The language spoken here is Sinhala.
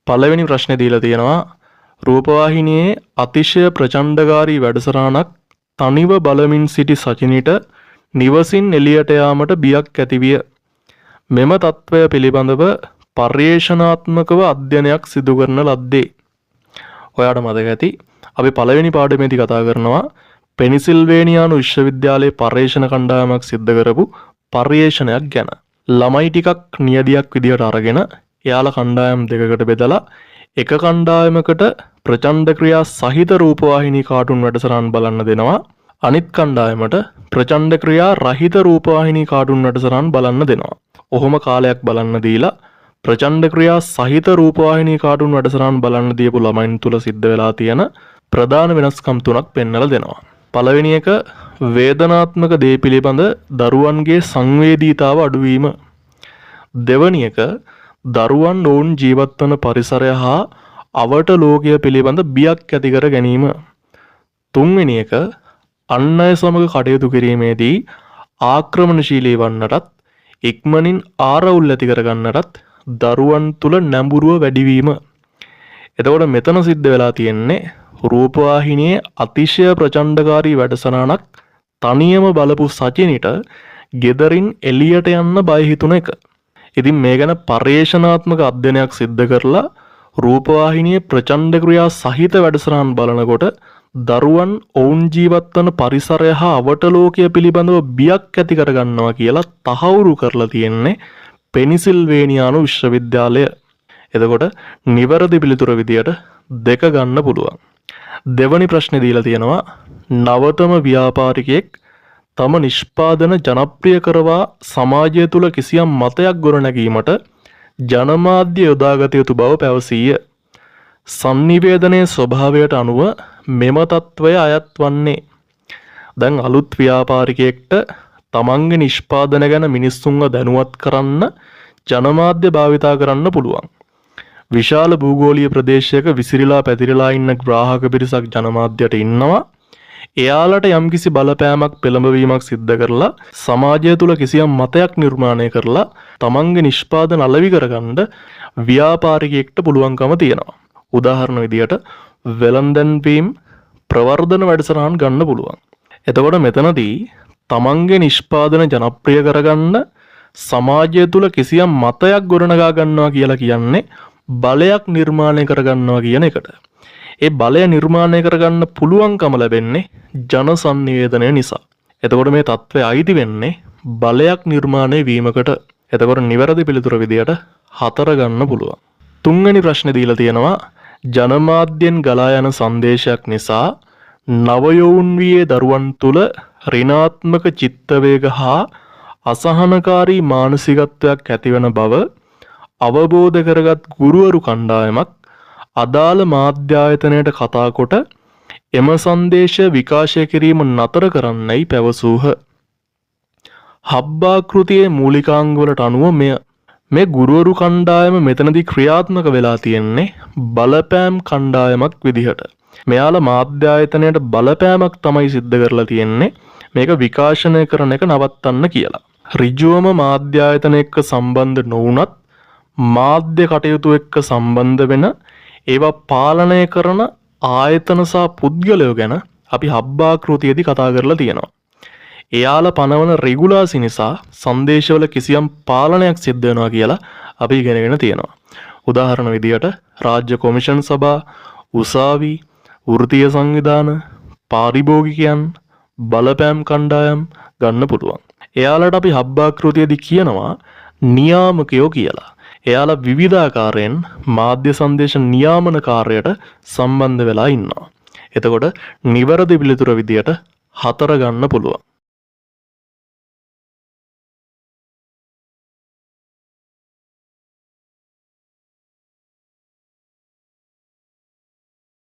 පළවෙනි ප්‍රශ්නේ දීලා තියෙනවා රූපවාහිනියේ අතිශය ප්‍රචණ්ඩකාරී වැඩසටහනක් තනිව බලමින් සිටි සචිනිට නිවසින් එළියට යාමට බියක් ඇතිවිය. මෙම తත්වය පිළිබඳව පර්යේෂණාත්මකව අධ්‍යයනයක් සිදු කරන ලද්දේ. ඔයාට මතක ඇති අපි පළවෙනි පාඩමේදී කතා කරනවා පෙනිසිල්වේනියානු විශ්වවිද්‍යාලයේ පර්යේෂණ කණ්ඩායමක් සිද්ධ කරපු පර්යේෂණයක් ගැන. ළමයි ටිකක් නියදියක් විදියට අරගෙන එයාලා කණ්ඩායම් දෙකකට බෙදලා එක කණ්ඩායමකට ප්‍රචණ්ඩ ක්‍රියා සහිත රූපවාහිනී කාටුන් වැඩසටහන් බලන්න දෙනවා. අනිත් කණ්ඩායමට ප්‍රචණ්ඩ ක්‍රියා රහිත රූපවාහිනී කාටුන් වැඩසටහන් බලන්න දෙනවා. ඔහොම කාලයක් බලන්න දීලා ප්‍රචණ්ඩ ක්‍රියා සහිත රූපවාහිනී කාටුන් වැඩසටහන් බලන්න දීපු ළමයින් තුල සිද්ධ වෙලා තියෙන ප්‍රධාන වෙනස්කම් තුනක් පෙන්වලා දෙනවා. පළවෙනි එක වේදනාත්මක දේ පිළිබඳ දරුවන්ගේ සංවේදීතාව අඩුවීම. දෙවැනි එක දරුවන් ඔවුන් ජීවත් වන පරිසරය හා අවට ලෝකය පිළිබඳ බියක් ඇති කර ගැනීම. තුන්වෙනි එක අන් අය සමග කටයුතු කිරීමේදී ආක්‍රමණශීලී වන්නටත් ඉක්මනින් ආරවුල් ඇති කර ගන්නටත් දරුවන් තුල නැඹුරුව වැඩිවීම. එතකොට මෙතන සිද්ධ වෙලා තියෙන්නේ රූපවාහිනියේ අතිශය ප්‍රචණ්ඩකාරී වැඩසටහනක් තනියම බලපු සචිනිට ගෙදරින් එළියට යන්න බය හිතුන එක. ඉතින් මේ ගැන පර්යේෂණාත්මක අධ්‍යයනයක් සිද්ධ කරලා රූපවාහිනියේ ප්‍රචණ්ඩ ක්‍රියා සහිත වැඩසටහන් බලනකොට දරුවන් ඔවුන් ජීවත් වන පරිසරය හා අවට ලෝකය පිළිබඳව බියක් ඇති කර ගන්නවා කියලා තහවුරු කරලා තියෙන්නේ පෙනිසිල්වේනියානු විශ්වවිද්‍යාලය. එතකොට නිවැරදි පිළිතුර විදියට දෙක ගන්න පුළුවන්. දෙවැනි ප්‍රශ්නේ දීලා තියෙනවා නවතම ව්‍යාපාරිකයෙක් තම නිෂ්පාදන ජනප්‍රිය කරවා සමාජය තුළ කිසියම් මතයක් ගොඩනැගීමට ජනමාධ්‍ය යොදාගත යුතු බව පැවසීය. සංනිවේදනයේ ස්වභාවයට අනුව මෙම తත්වය අයත් වන්නේ දැන් අලුත් ව්‍යාපාරිකයෙක්ට තමන්ගේ නිෂ්පාදන ගැන මිනිස්සුන්ව දැනුවත් කරන්න ජනමාධ්‍ය භාවිතා කරන්න පුළුවන්. විශාල භූගෝලීය ප්‍රදේශයක විසිරීලා පැතිරලා ඉන්න ග්‍රාහක පිරිසක් ජනමාධ්‍යයට ඉන්නවා. එයාලට යම්කිසි බලපෑමක් පෙළඹවීමක් සිද්ධ කරලා සමාජය තුළ කිසියම් මතයක් නිර්මාණය කරලා තමන්ගේ නිෂ්පාදන අලෙවි කරගන්න ව්‍යාපාරිකයෙක්ට පුළුවන්කම තියෙනවා. උදාහරණ විදියට වෙළඳන්වීම් ප්‍රවර්ධන වැඩසටහන් ගන්න පුළුවන්. එතකොට මෙතනදී තමන්ගේ නිෂ්පාදන ජනප්‍රිය කරගන්න සමාජය තුළ කිසියම් මතයක් ගොඩනගා ගන්නවා කියලා කියන්නේ බලයක් නිර්මාණය කරගන්නවා කියන එකට. ඒ බලය නිර්මාණය කරගන්න පුළුවන්කම ලැබෙන්නේ ජන සංනිවේදනය නිසා. එතකොට මේ తත්වය අයිති වෙන්නේ බලයක් නිර්මාණය වීමකට. එතකොට නිවැරදි පිළිතුර විදියට 4 ගන්න පුළුවන්. තුන්වෙනි ප්‍රශ්නේ දීලා තියෙනවා ජනමාධ්‍යෙන් ගලා යන සංදේශයක් නිසා නවයොවුන් වියේ දරුවන් තුල ඍණාත්මක චිත්ත වේග හා අසහනකාරී මානසිකත්වයක් ඇතිවන බව අවබෝධ කරගත් ගුරුවරු කණ්ඩායමක් අදාළ මාධ්‍ය ආයතනයට කතා කොට එම සංදේශ විකාශය කිරීම නතර කරන්නයි පැවසූහ. හබ්බාකෘතියේ මූලිකාංග වලට අනුව මේ ගුරුවරු කණ්ඩායම මෙතනදී ක්‍රියාත්මක වෙලා තියෙන්නේ බලපෑම් කණ්ඩායමක් විදිහට. මෙයාලා මාධ්‍ය ආයතනයට බලපෑමක් තමයි සිද්ධ කරලා තියෙන්නේ මේක විකාශනය කරන එක නවත්තන්න කියලා. ඍජුවම මාධ්‍ය ආයතන එක්ක සම්බන්ධ නොවුනත් මාධ්‍ය කටයුතු එක්ක සම්බන්ධ වෙන ඒවා පාලනය කරන ආයතන සහ පුද්ගලයෝ ගැන අපි හබ්බාකෘතියේදී කතා කරලා තියෙනවා. එයාලා පනවන රෙගුලාසි නිසා සංදේශවල කිසියම් පාලනයක් සිද්ධ වෙනවා කියලා අපි ඉගෙනගෙන තියෙනවා. උදාහරණ විදියට රාජ්‍ය කොමිෂන් සභා, උසාවි, වෘත්තීය සංවිධාන, පාරිභෝගිකයන්, බලපෑම් කණ්ඩායම් ගන්න පුළුවන්. එයාලට අපි හබ්බාකෘතියේදී කියනවා නියාමකයෝ කියලා. එයාලා විවිධාකාරයෙන් මාධ්‍ය සංදේශ නියාමන කාර්යයට සම්බන්ධ වෙලා ඉන්නවා. එතකොට නිවැරදි පිළිතුර විදියට 4 ගන්න පුළුවන්.